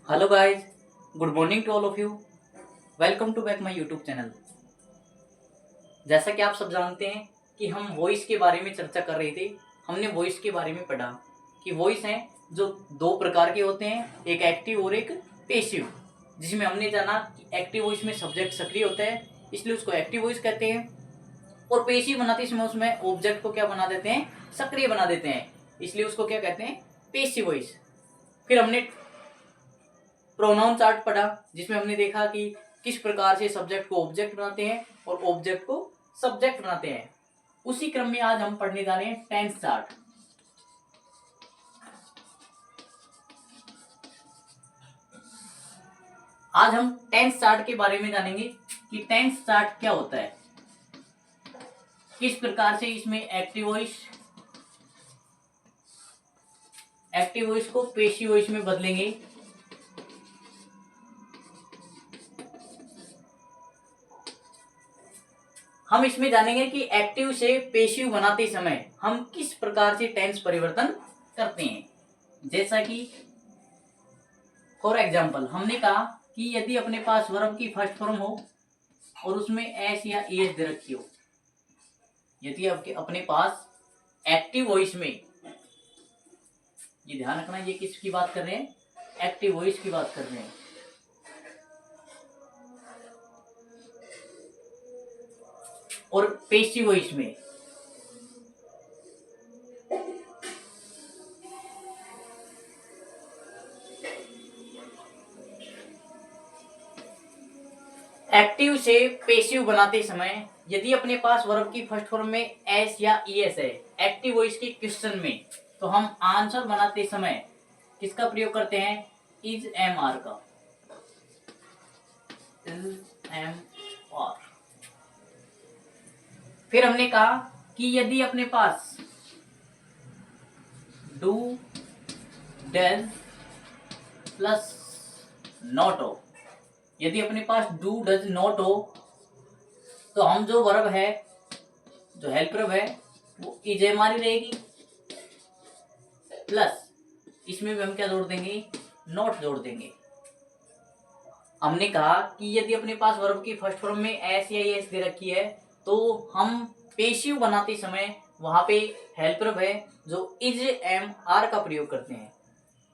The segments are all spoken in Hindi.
Hello guys, good morning to all of you. Welcome to back my YouTube channel. जैसा कि आप सब जानते हैं कि हम वॉइस के बारे में चर्चा कर रहे थे। हमने वॉइस के बारे में पढ़ा कि वॉइस हैं जो दो प्रकार के होते हैं, एक एक्टिव और एक पैसिव। जिसमें हमने जाना कि एक्टिव वॉइस में सब्जेक्ट सक्रिय होता है, इसलिए उसको एक्टिव वॉइस कहते हैं। और पैसिव बनाते समय उसमें ऑब्जेक्ट को क्या बना देते हैं, सक्रिय बना देते हैं, इसलिए उसको क्या कहते हैं, पैसिव वॉइस। फिर हमने प्रोनाउन चार्ट पढ़ा, जिसमें हमने देखा कि किस प्रकार से सब्जेक्ट को ऑब्जेक्ट बनाते हैं और ऑब्जेक्ट को सब्जेक्ट बनाते हैं। उसी क्रम में आज हम पढ़ने जा रहे हैं टेंस चार्ट। आज हम टेंस चार्ट के बारे में जानेंगे कि टेंस चार्ट क्या होता है, किस प्रकार से इसमें एक्टिव वॉइस को पैसिव वॉइस में बदलेंगे। हम इसमें जानेंगे कि एक्टिव से पैसिव बनाते समय हम किस प्रकार से टेंस परिवर्तन करते हैं। जैसा कि फॉर एग्जाम्पल हमने कहा कि यदि अपने पास वर्ब की फर्स्ट फॉर्म हो और उसमें एस या एस दे रखी हो, यदि आपके अपने पास एक्टिव वॉइस में, ये ध्यान रखना ये किसकी बात कर रहे हैं, एक्टिव वॉइस की बात कर रहे हैं। और पैसिव वॉइस में एक्टिव से पैसिव बनाते समय यदि अपने पास वर्ब की फर्स्ट फॉर्म में एस या ईएस है एक्टिव वॉइस के क्वेश्चन में, तो हम आंसर बनाते समय किसका प्रयोग करते हैं, इज एम आर का, इज एम आर। फिर हमने कहा कि यदि अपने पास डू डज प्लस नॉट हो, यदि अपने पास डू डज नॉट हो, तो हम जो वर्ब है, जो हेल्प वर्ब है, वो इज एम आर ही रहेगी, प्लस इसमें भी हम क्या जोड़ देंगे, नॉट जोड़ देंगे। हमने कहा कि यदि अपने पास वर्ब की फर्स्ट फॉर्म में एस या एस दे रखी है, तो हम पैसिव बनाते समय वहां पे हेल्प वर्ब है जो इज एम आर का प्रयोग करते हैं।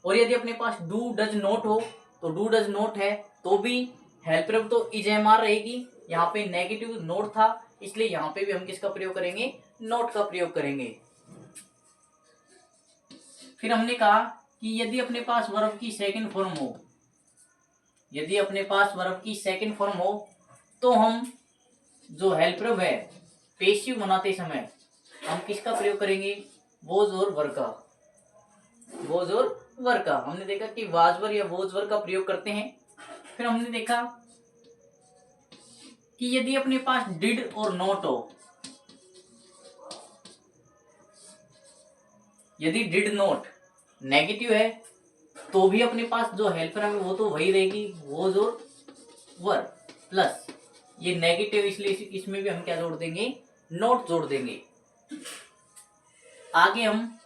और यदि अपने पास डू डज नॉट हो, तो डू डज नॉट है तो भी हेल्प वर्ब तो इज एम आर रहेगी। यहाँ पे नेगेटिव नोट था, इसलिए यहाँ पे भी हम किसका प्रयोग करेंगे, नॉट का प्रयोग करेंगे। फिर हमने कहा कि यदि अपने पास वर्ब की सेकंड फॉर्म हो, यदि अपने पास वर्ब की सेकंड फॉर्म हो, तो हम जो हेल्प वर्ब है पैसिव बनाते समय हम किसका प्रयोग करेंगे, वोज और वर का, वोज और वर का। हमने देखा कि वाजवर या वोज वर का प्रयोग करते हैं। फिर हमने देखा कि यदि अपने पास डिड और नॉट हो, यदि डिड नॉट नेगेटिव है तो भी अपने पास जो हेल्पर है वो तो वही रहेगी, वोज और वर, प्लस ये नेगेटिव, इसलिए इसमें भी हम क्या जोड़ देंगे, नॉट जोड़ देंगे। आगे हम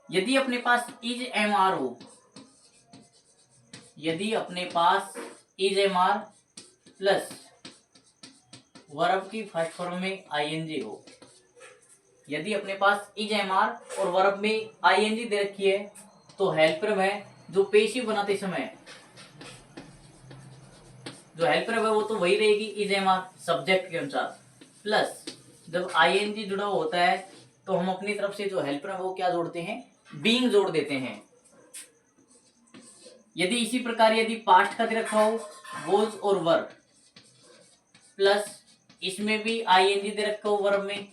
यदि अपने पास इज एम आर हो, यदि अपने पास is am are plus verb की फर्स्ट फॉर्म में आईएनजी हो, यदि अपने पास इज एम आर और वर्ब में आईएनजी दे रखी है, तो हेल्पर है जो पैसिव बनाते समय जो हेल्पर है वो तो वही रहेगी, इज एम आर सब्जेक्ट के अनुसार, प्लस जब आईएनजी जुड़ा होता है तो हम अपनी तरफ से जो हेल्पर है वो क्या जोड़ते हैं, बीइंग जोड़ देते हैं। यदि इसी प्रकार यदि पास्ट का दे रखा हो, वोज और वर, प्लस इसमें भी आईएनजी दे रखा हो वर्ब में,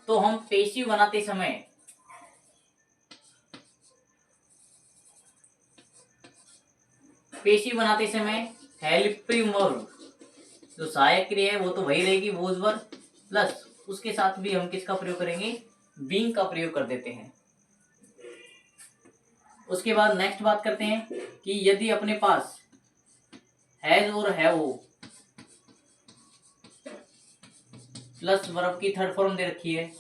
तो हम पैसिव बनाते समय हेल्पिंग वर्ब जो सहायक क्रिया है वो तो वही रहेगी, वोज वर, प्लस उसके साथ भी हम किसका प्रयोग करेंगे, बीइंग का प्रयोग कर देते हैं। उसके बाद नेक्स्ट बात करते हैं कि यदि अपने पास हैज और हैव हो प्लस वर्ब की थर्ड फॉर्म दे रखी है,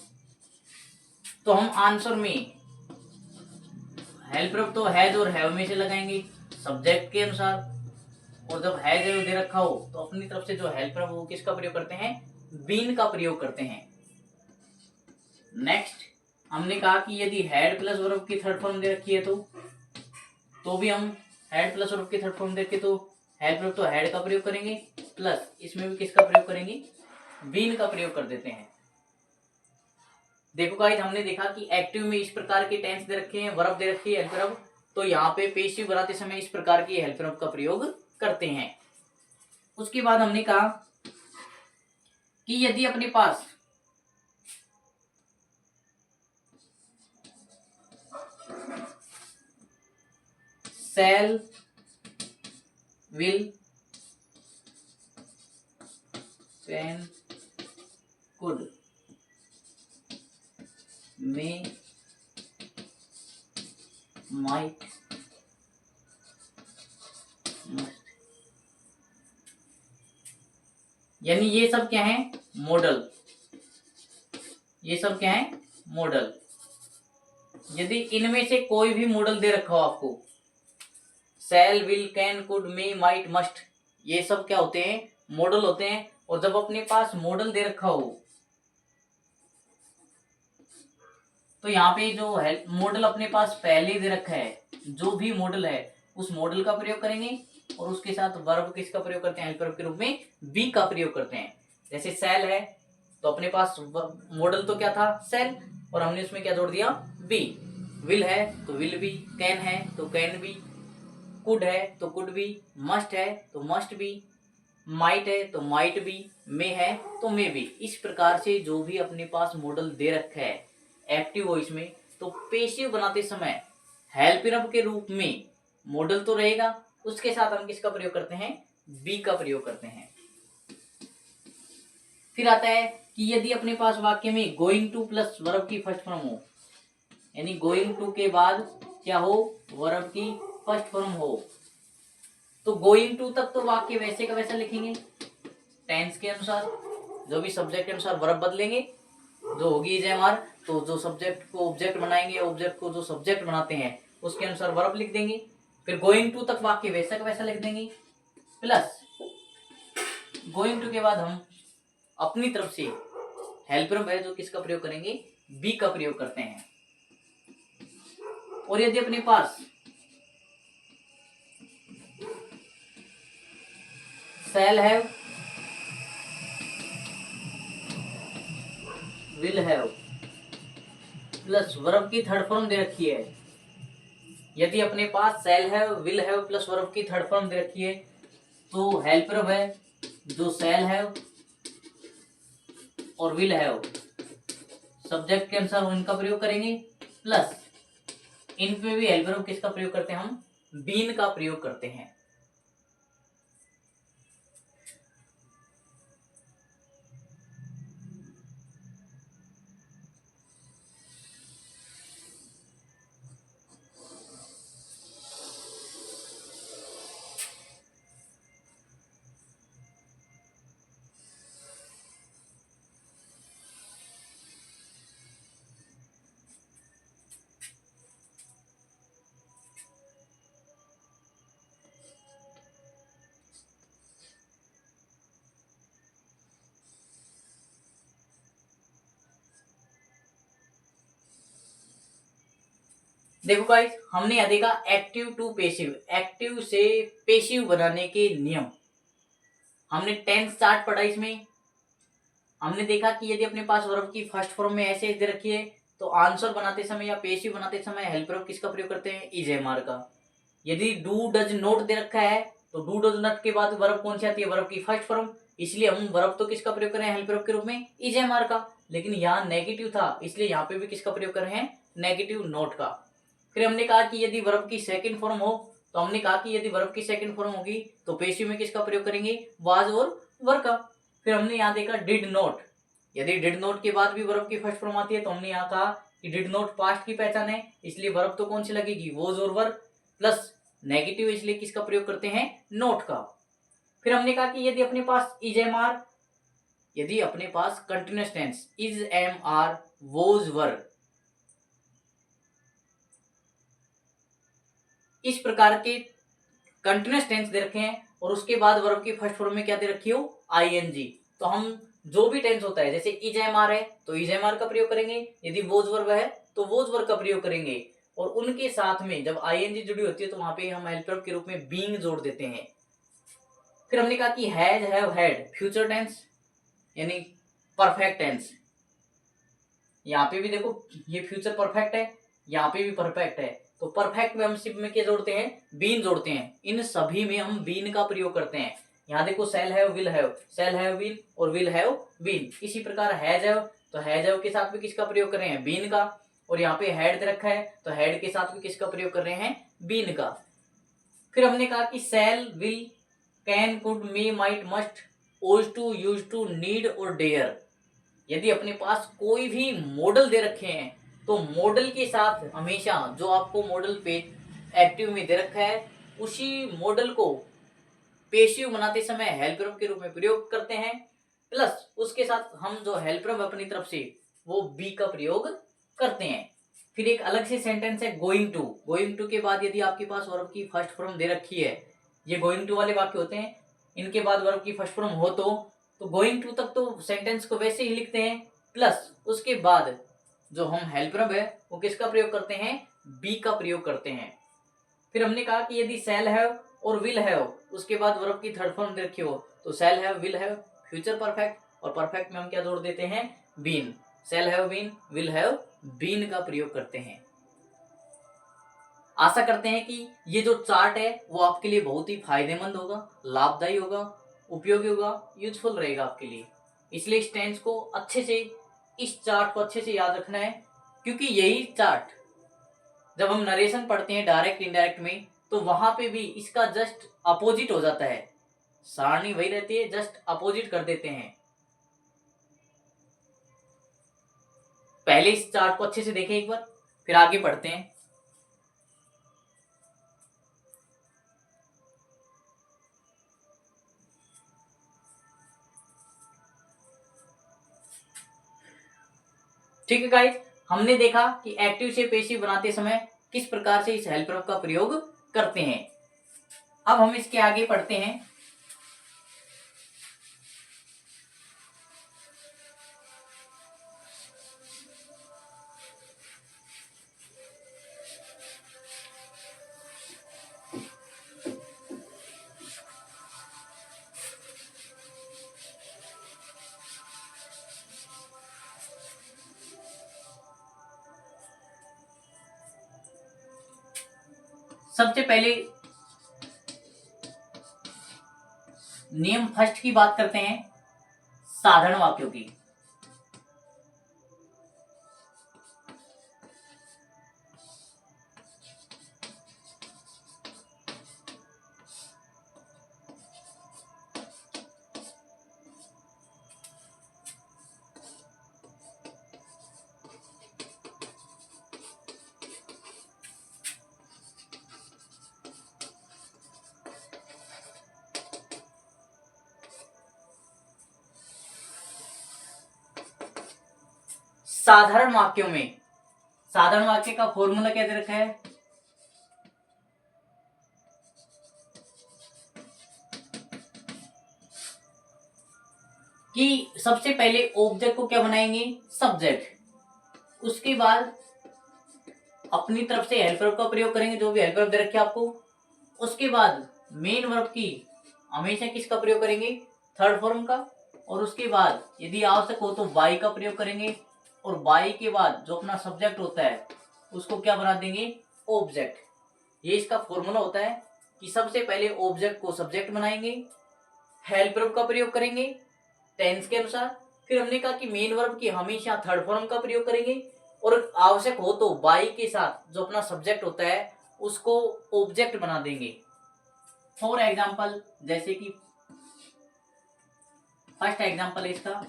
तो हम आंसर में हेल्प वर्ब तो हैज और हैव में से लगाएंगे सब्जेक्ट के अनुसार, और जब हैज हैव दे रखा हो तो अपनी तरफ से जो हेल्प वर्ब वो किसका प्रयोग करते हैं, बीन का प्रयोग करते हैं। नेक्स्ट हमने कहा कि यदि हैड प्लस वर्ब की थर्ड फॉर्म दे रखी है तो भी हम हैड प्लस वर्ब की थर्ड फॉर्म देखे तो हेल्प वर्ब तो हैड का प्रयोग करेंगे, प्लस इसमें भी किसका प्रयोग करेंगे, बीन का प्रयोग कर देते हैं। देखो गाइस, हमने देखा कि एक्टिव में इस प्रकार के टेंस दे रखे हैं, वर्ब दे रखी है हेल्प वर्ब, तो यहाँ पे पेसिव बनाते समय इस प्रकार की हेल्प वर्ब का प्रयोग करते हैं। उसके बाद हमने कहा कि यदि अपने पास shall, will, can, could, may, might, must, यानी ये सब क्या है, मॉडल। ये सब क्या है, मॉडल। यदि इनमें से कोई भी मॉडल दे रखा हो आपको, shall, will, can, could, may, might, must, ये सब क्या होते हैं, मॉडल होते हैं। और जब अपने पास मॉडल दे रखा हो तो यहाँ पे जो है मॉडल अपने पास पहले दे रखा है, जो भी मॉडल है उस मॉडल का प्रयोग करेंगे, और उसके साथ वर्ब किसका प्रयोग करते हैं, हेल्प वर्ब के रूप में बी का प्रयोग करते हैं। जैसे शैल है तो अपने पास मॉडल तो क्या था, शैल, और हमने उसमें क्या जोड़ दिया, बी। विल है तो विल बी, कैन है तो कैन बी, कुड है तो कुड बी, मस्ट है तो मस्ट बी, माइट है तो माइट बी, मे है तो मे बी। इस प्रकार से जो भी अपने पास मॉडल दे रखा है एक्टिव वॉइस में, तो पेसिव बनाते समय हेल्प वर्ब के रूप में मॉडल तो रहेगा, उसके साथ हम किसका प्रयोग करते हैं, बी का प्रयोग करते हैं। फिर आता है कि यदि अपने पास वाक्य में गोइंग टू प्लस वर्ब की फर्स्ट फॉर्म हो, यानी गोइंग टू के बाद क्या हो, वर्ब की फर्स्ट फॉर्म हो, तो गोइंग टू तक तो वाक्य वैसे का वैसा लिखेंगे टेंस के अनुसार, जो भी सब्जेक्ट के अनुसार वर्ब बदलेंगे, जो होगी इज एम आर, तो जो सब्जेक्ट को ऑब्जेक्ट बनाएंगे, ऑब्जेक्ट को जो सब्जेक्ट बनाते हैं उसके अनुसार वर्ब लिख देंगे। फिर गोइंग टू तक वाक्य वैसा का वैसा लिख देंगे, प्लस गोइंग टू के बाद हम अपनी तरफ से हेल्प वर्ब है जो किसका प्रयोग करेंगे, बी का प्रयोग करते हैं। और यदि अपने पास shall have, will have plus verb की थर्ड फॉर्म दे रखी है, यदि अपने पास shall have, will have plus verb की थर्ड फॉर्म दे रखी है, तो हेल्प वर्ब है जो शैल हैव और विल हैव सब्जेक्ट के अनुसार उनका प्रयोग करेंगे, प्लस इन पे भी हेल्प वर्ब किसका प्रयोग करते हैं, हम बीन का प्रयोग करते हैं। देखो गाइस, हमने यह देखा एक्टिव टू पेसिव, एक्टिव से पेसिव बनाने के नियम। हमने टेंस चार्ट पढ़ा, इसमें हमने देखा कि यदि अपने पास वर्ब की फर्स्ट फॉर्म में ऐसे दे रखी है तो आंसर बनाते समय या पेसिव बनाते समय हेल्प वर्ब किसका प्रयोग करते हैं, इज एम आर का। यदि डू डज नॉट दे रखा है तो डू डज नॉट के बाद वर्ब कौन सी आती है, वर्ब की फर्स्ट फॉर्म, इसलिए हम वर्ब तो किसका प्रयोग कर रहे हैं, हेल्प वर्ब के रूप में इज एम आर का। लेकिन यहाँ नेगेटिव था इसलिए यहाँ पे भी किसका प्रयोग कर रहे हैं, नेगेटिव नोट का। फिर हमने कहा कि यदि वर्ब की सेकंड फॉर्म हो, तो हमने कहा कि यदि वर्ब की सेकंड फॉर्म होगी तो पेसिव में किसका प्रयोग करेंगे, वाज और वर का। फिर हमने यहाँ देखा डिड नॉट, यदि डिड नॉट के बाद भी वर्ब की फर्स्ट फॉर्म आती है तो हमने यहाँ कहा कि डिड नॉट पास्ट की पहचान है, इसलिए वर्ब तो कौन सी लगेगी, वोज और वर, प्लस नेगेटिव इसलिए किसका प्रयोग करते हैं, नॉट का। फिर हमने कहा कि यदि अपने पास इज एम आर, यदि अपने पास continuous tense is am are was were, इस प्रकार के कंटिन्यूअस टेंस दे रखे हैं और उसके बाद वर्ब की फर्स्ट फॉर्म में क्या दे रखी हो, आईएनजी। तो हम जो भी टेंस होता है, जैसे इज एम आर है तो इज एम आर का प्रयोग करेंगे, यदि वोज वर्ब है तो वोज वर्ब का प्रयोग करेंगे, और उनके साथ में जब आईएनजी जुड़ी होती है तो वहां पे हम हेल्प वर्ब के रूप में बीइंग जोड़ देते हैं। फिर हमने कहा कि has, have, had future tense यानी परफेक्ट टेंस। यहाँ पे भी देखो ये फ्यूचर परफेक्ट है, यहाँ पे भी परफेक्ट है, तो परफेक्ट में हम सिर्फ में क्या जोड़ते हैं, बीन जोड़ते हैं। इन सभी में हम बीन का प्रयोग करते हैं। यहाँ देखो shall have, will have, shall have been और विल हैव बीन। इसी प्रकार हैज हैव, तो हैज हैव के साथ भी किसका प्रयोग कर रहे हैं, बीन का। और यहाँ पे हैड दे रखा है तो हैड के साथ भी किसका प्रयोग कर रहे हैं, बीन का। फिर हमने कहा कि shall, will, can, could, may, might, must, ought to, use to, need और डेयर। यदि अपने पास कोई भी मॉडल दे रखे हैं तो मॉडल के साथ हमेशा जो आपको मॉडल पे एक्टिव में दे रखा है उसी मॉडल को पेशिव बनाते समय हेल्प वर्ब के रूप में प्रयोग करते हैं, प्लस उसके साथ हम जो हेल्प वर्ब अपनी तरफ से वो बी का प्रयोग करते हैं। फिर एक अलग से सेंटेंस है गोइंग टू। गोइंग टू के बाद यदि आपके पास वर्ब की फर्स्ट फॉर्म दे रखी है, ये गोइंग टू वाले वाक्य होते हैं, इनके बाद वर्ब की फर्स्ट फॉर्म हो तो गोइंग टू तक तो सेंटेंस को वैसे ही लिखते हैं, प्लस उसके बाद जो हम हेल्प वर्ब है वो किसका प्रयोग करते हैं, बी का प्रयोग करते हैं। फिर हमने कहा कि यदि सेल हैव और विल हैव उसके बाद वर्ब की थर्ड फॉर्म दे रखी हो तो shall have, will have future perfect, और परफेक्ट में हम क्या जोड़ देते हैं, been. Shall have been, will have been का प्रयोग करते हैं। आशा करते हैं कि ये जो चार्ट है वो आपके लिए बहुत ही फायदेमंद होगा, लाभदायी होगा, उपयोगी होगा, यूजफुल रहेगा आपके लिए। इसलिए इस टेंस को अच्छे से, इस चार्ट को अच्छे से याद रखना है, क्योंकि यही चार्ट जब हम नरेशन पढ़ते हैं डायरेक्ट इनडायरेक्ट में तो वहां पे भी इसका जस्ट अपोजिट हो जाता है। सारणी वही रहती है, जस्ट अपोजिट कर देते हैं। पहले इस चार्ट को अच्छे से देखें एक बार, फिर आगे पढ़ते हैं। ठीक है गाइस, हमने देखा कि एक्टिव से पेशिव बनाते समय किस प्रकार से इस हेल्प वर्ब का प्रयोग करते हैं। अब हम इसके आगे पढ़ते हैं। सबसे पहले नियम फर्स्ट की बात करते हैं, साधारण वाक्यों की। साधारण वाक्यों में साधारण वाक्य का फॉर्मूला क्या दे रखा है, कि सबसे पहले ऑब्जेक्ट को क्या बनाएंगे, सब्जेक्ट, उसके बाद अपनी तरफ से हेल्प वर्ब का प्रयोग करेंगे, जो भी हेल्प वर्ब दे रखे आपको, उसके बाद मेन वर्ब की हमेशा किसका प्रयोग करेंगे, थर्ड फॉर्म का, और उसके बाद यदि आवश्यक हो तो बाई का प्रयोग करेंगे, और बाई के बाद जो अपना सब्जेक्ट होता है उसको क्या बना देंगे, ऑब्जेक्ट। ये इसका फॉर्मूला होता है कि सबसे पहले ऑब्जेक्ट को सब्जेक्ट बनाएंगे, हेल्प वर्ब का प्रयोग करेंगे टेंस के अनुसार, फिर हमने कहा कि मेन वर्ब की हमेशा थर्ड फॉर्म का प्रयोग करेंगे, और आवश्यक हो तो बाई के साथ जो अपना सब्जेक्ट होता है उसको ऑब्जेक्ट बना देंगे। फॉर एग्जाम्पल, जैसे कि फर्स्ट एग्जाम्पल है इसका,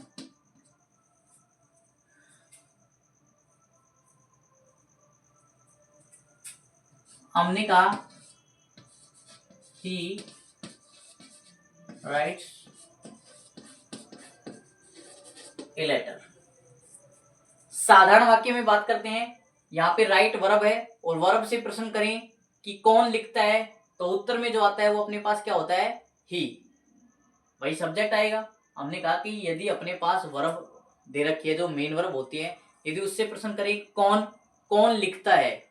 हमने कहा ही राइट्स ए लेटर। साधारण वाक्य में बात करते हैं, यहाँ पे राइट वर्ब है और वर्ब से प्रश्न करें कि कौन लिखता है, तो उत्तर में जो आता है वो अपने पास क्या होता है, ही, वही सब्जेक्ट आएगा। हमने कहा कि यदि अपने पास वर्ब दे रखी है जो मेन वर्ब होती है, यदि उससे प्रश्न करें कौन कौन लिखता है,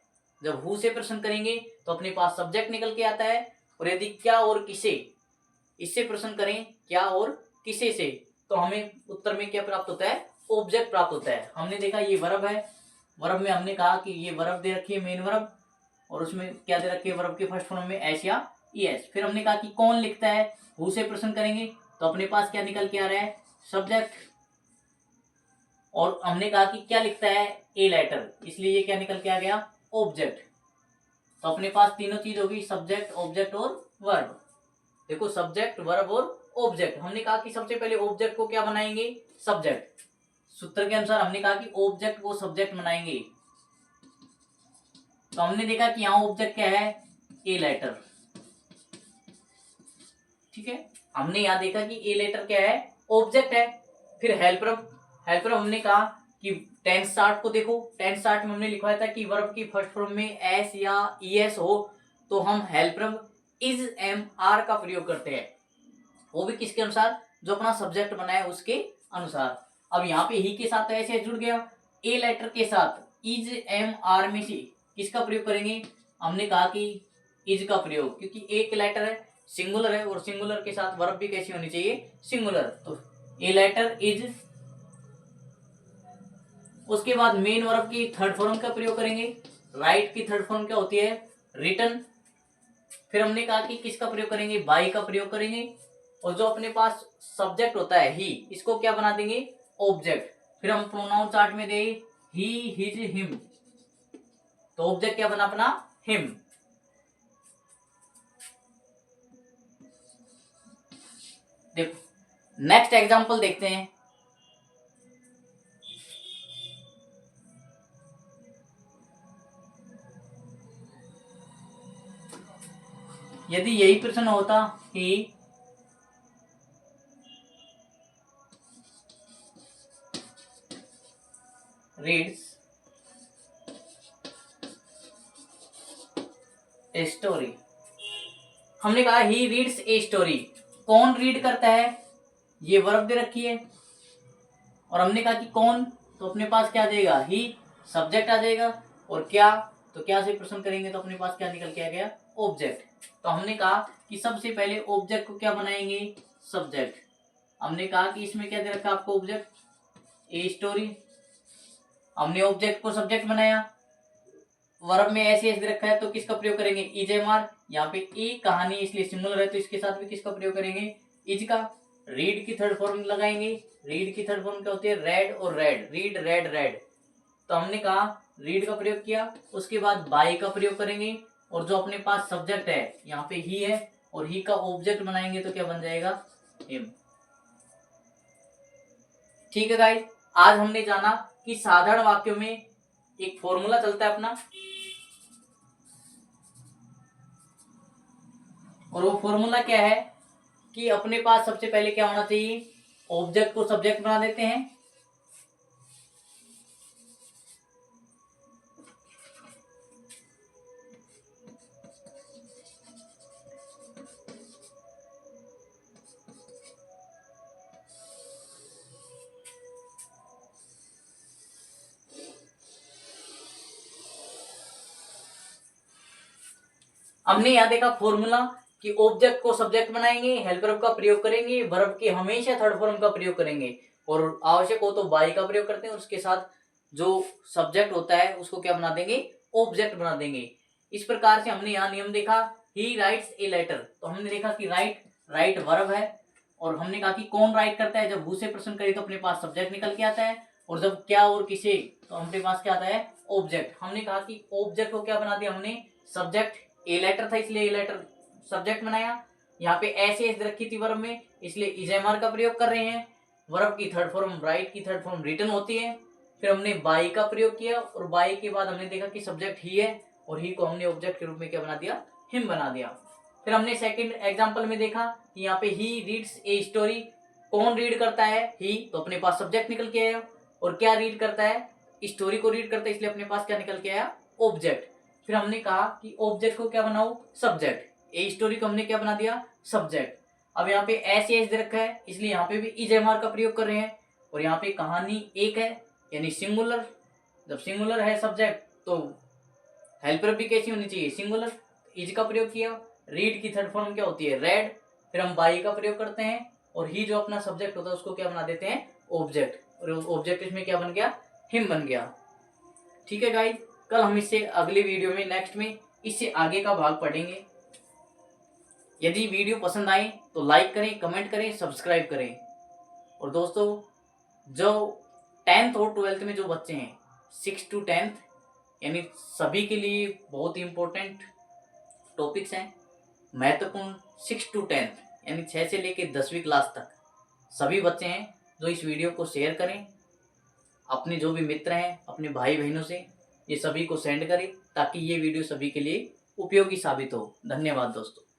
जब हु से प्रश्न करेंगे तो अपने पास सब्जेक्ट निकल के आता है। और यदि क्या और किसे, इससे प्रश्न करें क्या और किसे से, तो हमें उत्तर में क्या प्राप्त होता है, ऑब्जेक्ट प्राप्त होता है। हमने देखा ये वर्ब है, वर्ब में हमने कहा कि ये वर्ब दे रखी है मेन वर्ब, और उसमें क्या दे रखी है, वर्ब के फर्स्ट फॉर्म में एस या ईएस। फिर हमने कहा कि कौन लिखता है, हु से प्रश्न करेंगे तो अपने पास क्या निकल के आ रहा है, सब्जेक्ट। और हमने कहा कि क्या लिखता है, ए लेटर, इसलिए ये क्या निकल के आ गया, ऑब्जेक्ट। तो अपने पास तीनों चीज होगी, सब्जेक्ट, ऑब्जेक्ट और वर्ब। देखो सब्जेक्ट, वर्ब और ऑब्जेक्ट। हमने कहा कि सबसे पहले ऑब्जेक्ट को क्या बनाएंगे, सब्जेक्ट। सूत्र के अनुसार हमने कहा कि ऑब्जेक्ट को सब्जेक्ट बनाएंगे। तो हमने देखा कि यहाँ ऑब्जेक्ट क्या है, ए लेटर, ठीक है। हमने यहाँ देखा कि ए लेटर क्या है, ऑब्जेक्ट है। फिर हेल्पर, हेल्पर हमने कहा कि टेंस स्टार्ट को देखो, टेंस स्टार्ट में हमने लिखवाया था कि वर्ब की फर्स्ट फॉर्म में एस या ईएस हो तो हम हेल्पर इज एम आर का प्रयोग करते हैं, वो भी किसके अनुसार, जो अपना सब्जेक्ट बनाए उसके अनुसार। अब यहाँ पे ही के साथ तो ऐसे जुड़ गया, ए लेटर के साथ इज एम आर में से किसका प्रयोग करेंगे, हमने कहा कि इज का प्रयोग, क्योंकि एक लेटर है, सिंगुलर है, और सिंगुलर के साथ वर्ब भी कैसी होनी चाहिए, सिंगुलर। तो ए लेटर इज, उसके बाद मेन वर्ब की थर्ड फॉर्म का प्रयोग करेंगे, राइट की थर्ड फॉर्म क्या होती है, रिटन। फिर हमने कहा कि किसका प्रयोग करेंगे, बाई का प्रयोग करेंगे। और जो अपने पास सब्जेक्ट होता है ही, इसको क्या बना देंगे, ऑब्जेक्ट। फिर हम प्रोनाउन चार्ट में दे ही, हिज, हिम, तो ऑब्जेक्ट क्या बना अपना, हिम। देखो नेक्स्ट एग्जांपल देखते हैं। यदि यही प्रश्न होता कि रीड्स ए स्टोरी, हमने कहा ही रीड्स ए स्टोरी, कौन रीड करता है, ये वर्ब दे रखी है, और हमने कहा कि कौन, तो अपने पास क्या आ जाएगा, ही, सब्जेक्ट आ जाएगा। और क्या, तो क्या से प्रश्न करेंगे तो अपने पास क्या निकल के आ गया, ऑब्जेक्ट। तो हमने कहा कि सबसे पहले ऑब्जेक्ट को क्या बनाएंगे, सब्जेक्ट। हमने कहा कि इसमें क्या दे रखा आपको, ऑब्जेक्ट ए स्टोरी, हमने ऑब्जेक्ट को सब्जेक्ट बनाया। वर्ब में ऐसे दे रखा है तो किसका प्रयोग करेंगे, इज एम आर। यहाँ पे ए कहानी इसलिए सिंगुलर है तो इसके साथ भी किसका प्रयोग करेंगे, इज का। रीड की थर्ड फॉर्म लगाएंगे, रीड की थर्ड फॉर्म क्या होती है, रेड और रेड, रीड रेड रेड। तो हमने कहा रीड का प्रयोग किया, उसके बाद बाई का प्रयोग करेंगे, और जो अपने पास सब्जेक्ट है यहाँ पे ही है, और ही का ऑब्जेक्ट बनाएंगे तो क्या बन जाएगा, हिम। ठीक है गाइस, आज हमने जाना कि साधारण वाक्यों में एक फॉर्मूला चलता है अपना, और वो फॉर्मूला क्या है कि अपने पास सबसे पहले क्या होना चाहिए, ऑब्जेक्ट को सब्जेक्ट बना देते हैं। हमने यहाँ देखा फॉर्मूला कि ऑब्जेक्ट को सब्जेक्ट बनाएंगे, हेल्पर का प्रयोग करेंगे, वर्ब के हमेशा थर्ड फॉर्म का प्रयोग करेंगे, और आवश्यक हो तो बाई का प्रयोग करते हैं, उसके साथ जो सब्जेक्ट होता है उसको क्या बना देंगे, ऑब्जेक्ट बना देंगे। इस प्रकार से हमने यहाँ नियम देखा, ही राइट्स ए लेटर, तो हमने देखा कि राइट, राइट वर्ब है, और हमने कहा कि कौन राइट करता है, जब हु से प्रश्न करे तो अपने पास सब्जेक्ट निकल के आता है, और जब क्या और किसे तो अपने पास क्या आता है, ऑब्जेक्ट। हमने कहा कि ऑब्जेक्ट को क्या बना दिया हमने, सब्जेक्ट, ए लेटर था इसलिए ए लेटर सब्जेक्ट बनाया। यहाँ पे ऐसे एस रखी थी वर्ब में, इसलिए इजेमआर का प्रयोग कर रहे हैं। वर्ब की थर्ड फॉर्म, राइट की थर्ड फॉर्म रिटन होती है। फिर हमने बाई का प्रयोग किया, और बाई के बाद हमने देखा कि सब्जेक्ट ही है, और ही को हमने ऑब्जेक्ट के रूप में क्या बना दिया, हिम बना दिया। फिर हमने सेकंड एग्जांपल में देखा कि यहाँ पे ही रीड्स ए स्टोरी, कौन रीड करता है, ही, तो अपने पास सब्जेक्ट निकल के आया, और क्या रीड करता है, स्टोरी को रीड करता है, इसलिए अपने पास क्या निकल के आया, ऑब्जेक्ट। फिर हमने कहा कि ऑब्जेक्ट को क्या बनाओ, सब्जेक्ट। ए स्टोरी को हमने क्या बना दिया, सब्जेक्ट। अब यहाँ पे एस दे रखा है, इसलिए यहाँ पे भी इज एम आर का प्रयोग कर रहे हैं। और यहाँ पे कहानी एक है यानी सिंगुलर। जब सिंगुलर है सब्जेक्ट तो हेल्पर भी कैसी होनी चाहिए, सिंगुलर। इज का प्रयोग किया। रीड की थर्ड फॉर्म क्या होती है, रेड। फिर हम बाई का प्रयोग करते हैं और ही जो अपना सब्जेक्ट होता है उसको क्या बना देते हैं, ऑब्जेक्ट। और ऑब्जेक्ट इसमें क्या बन गया, हिम बन गया। ठीक है गाइस, कल हम इससे अगली वीडियो में नेक्स्ट में इससे आगे का भाग पढ़ेंगे। यदि वीडियो पसंद आए तो लाइक करें, कमेंट करें, सब्सक्राइब करें। और दोस्तों, जो 10th और 12th में जो बच्चे हैं, 6 to 10th यानी सभी के लिए बहुत ही इम्पोर्टेंट टॉपिक्स हैं, महत्वपूर्ण। 6 to 10th यानी 6 से लेकर 10वीं क्लास तक सभी बच्चे हैं जो इस वीडियो को शेयर करें। अपने जो भी मित्र हैं, अपने भाई बहनों से ये सभी को सेंड करें ताकि ये वीडियो सभी के लिए उपयोगी साबित हो। धन्यवाद दोस्तों।